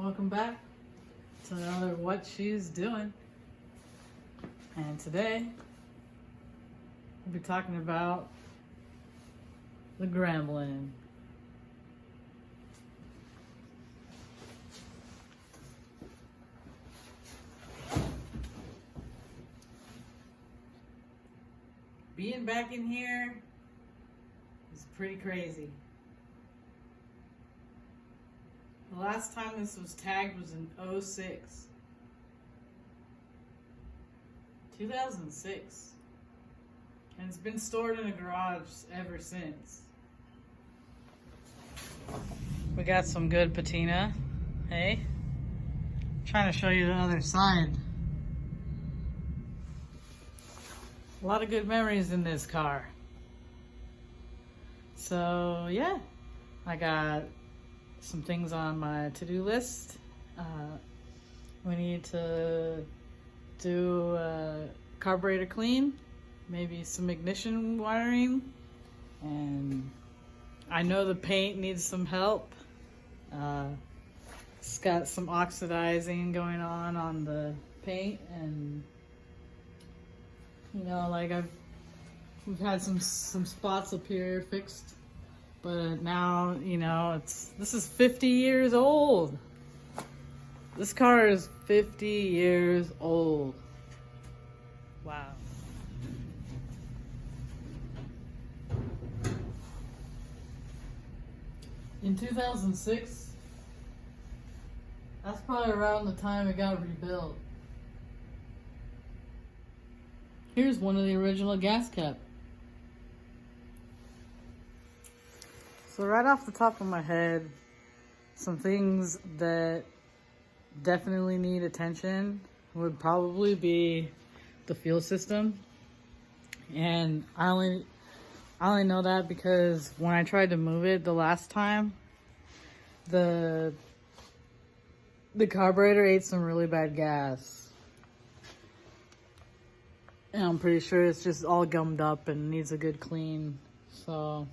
Welcome back to another What She's Doing. And today we'll be talking about the Gremlin. Being back in here is pretty crazy. The last time this was tagged was in 2006. And it's been stored in a garage ever since. We got some good patina. Hey? Trying to show you the other side. A lot of good memories in this car. So yeah, I got some things on my to-do list. We need to do a carburetor clean, maybe some ignition wiring, and I know the paint needs some help. It's got some oxidizing going on the paint, and you know, like we've had some spots up here fixed. But now, you know, this is 50 years old. This car is 50 years old. Wow. In 2006, that's probably around the time it got rebuilt. Here's one of the original gas cap. So right off the top of my head, some things that definitely need attention would probably be the fuel system. And I only know that because when I tried to move it the last time, the carburetor ate some really bad gas. And I'm pretty sure it's just all gummed up and needs a good clean. So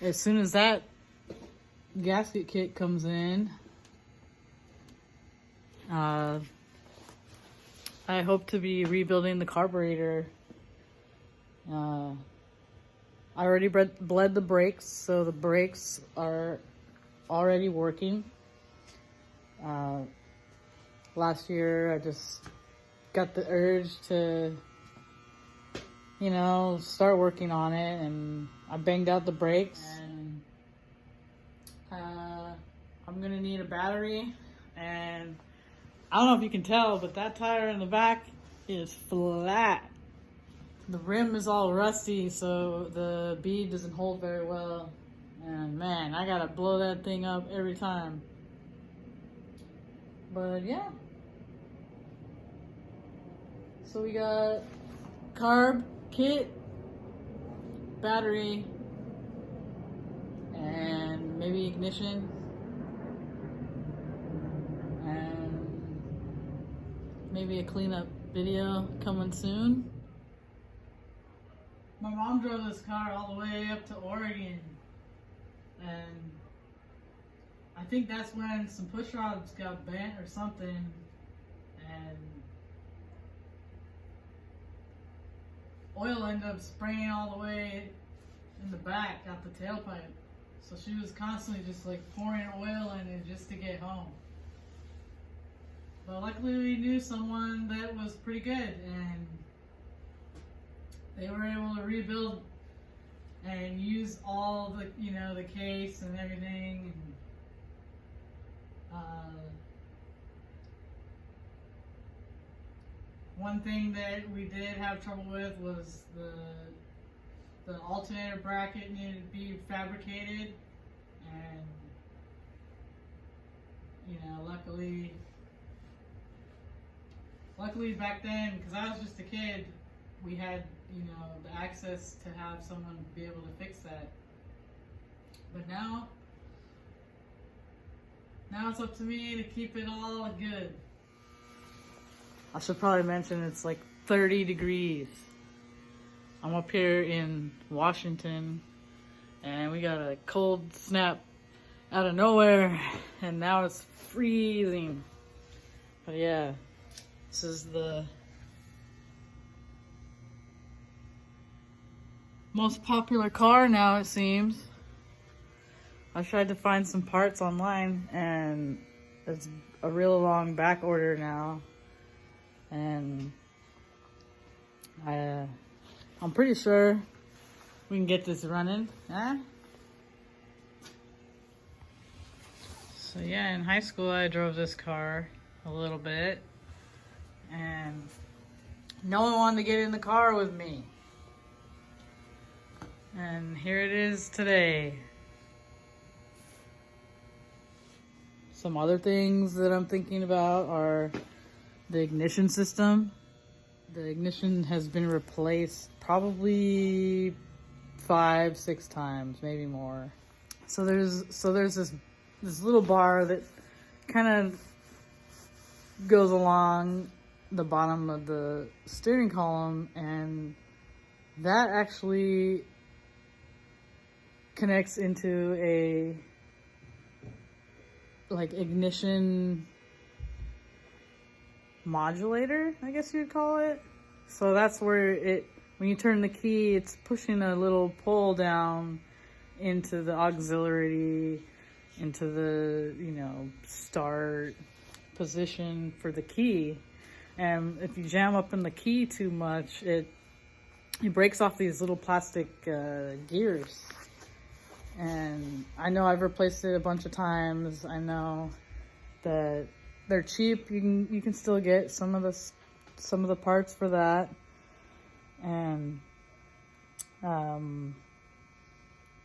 as soon as that gasket kit comes in, I hope to be rebuilding the carburetor. I already bled the brakes, so the brakes are already working. Last year I just got the urge to, you know, start working on it, and I banged out the brakes, and I'm gonna need a battery. And I don't know if you can tell, but that tire in the back is flat. The rim is all rusty, so the bead doesn't hold very well. And man, I gotta blow that thing up every time. But yeah. So we got carb kit, battery, and maybe ignition, and maybe a cleanup video coming soon. My mom drove this car all the way up to Oregon, and I think that's when some push rods got bent or something, and oil ended up spraying all the way in the back out the tailpipe. So she was constantly just like pouring oil in it just to get home. But luckily we knew someone that was pretty good, and they were able to rebuild and use all the, you know, the case and everything. And, one thing that we did have trouble with was the alternator bracket needed to be fabricated, and you know, luckily back then, because I was just a kid, we had, you know, the access to have someone be able to fix that. But now it's up to me to keep it all good. I should probably mention it's like 30 degrees. I'm up here in Washington, and we got a cold snap out of nowhere, and now it's freezing. But yeah, this is the most popular car now, it seems. I tried to find some parts online, and it's a real long back order now. And I'm pretty sure we can get this running. Huh? So yeah, in high school I drove this car a little bit, and no one wanted to get in the car with me. And here it is today. Some other things that I'm thinking about are the ignition system. The ignition has been replaced probably 5-6 times, maybe more. So there's this little bar that kind of goes along the bottom of the steering column, and that actually connects into a like ignition modulator, I guess you'd call it. So that's where when you turn the key, it's pushing a little pull down into the auxiliary, into the, start position for the key. And if you jam up in the key too much, it breaks off these little plastic gears. And I know I've replaced it a bunch of times. I know that they're cheap. You can still get some of the parts for that. And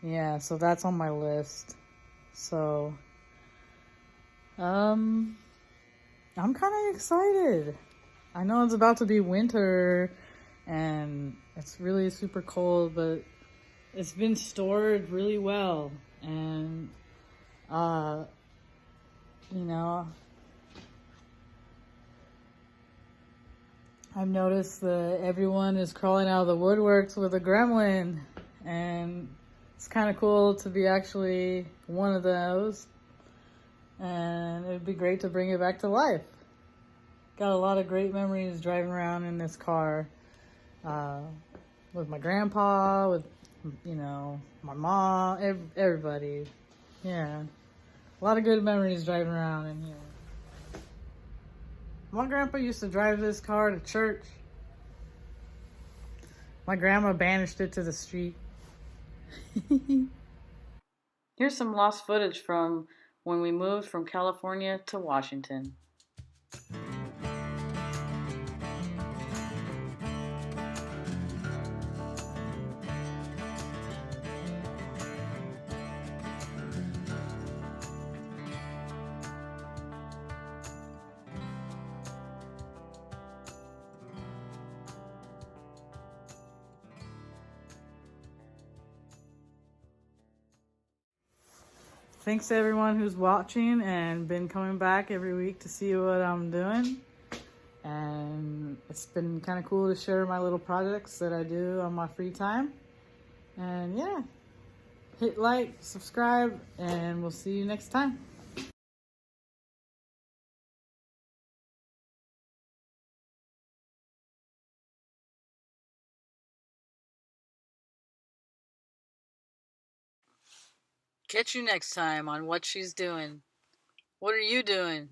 yeah, so that's on my list. So I'm kind of excited. I know it's about to be winter and it's really super cold, but it's been stored really well. And I've noticed that everyone is crawling out of the woodworks with a gremlin, and it's kind of cool to be actually one of those, and it would be great to bring it back to life. Got a lot of great memories driving around in this car with my grandpa, with my mom, everybody. Yeah, a lot of good memories driving around in here. My grandpa used to drive this car to church. My grandma banished it to the street. Here's some lost footage from when we moved from California to Washington. Thanks to everyone who's watching and been coming back every week to see what I'm doing. And it's been kind of cool to share my little projects that I do on my free time. And yeah, hit like, subscribe, and we'll see you next time. Catch you next time on What She's Doing. What are you doing?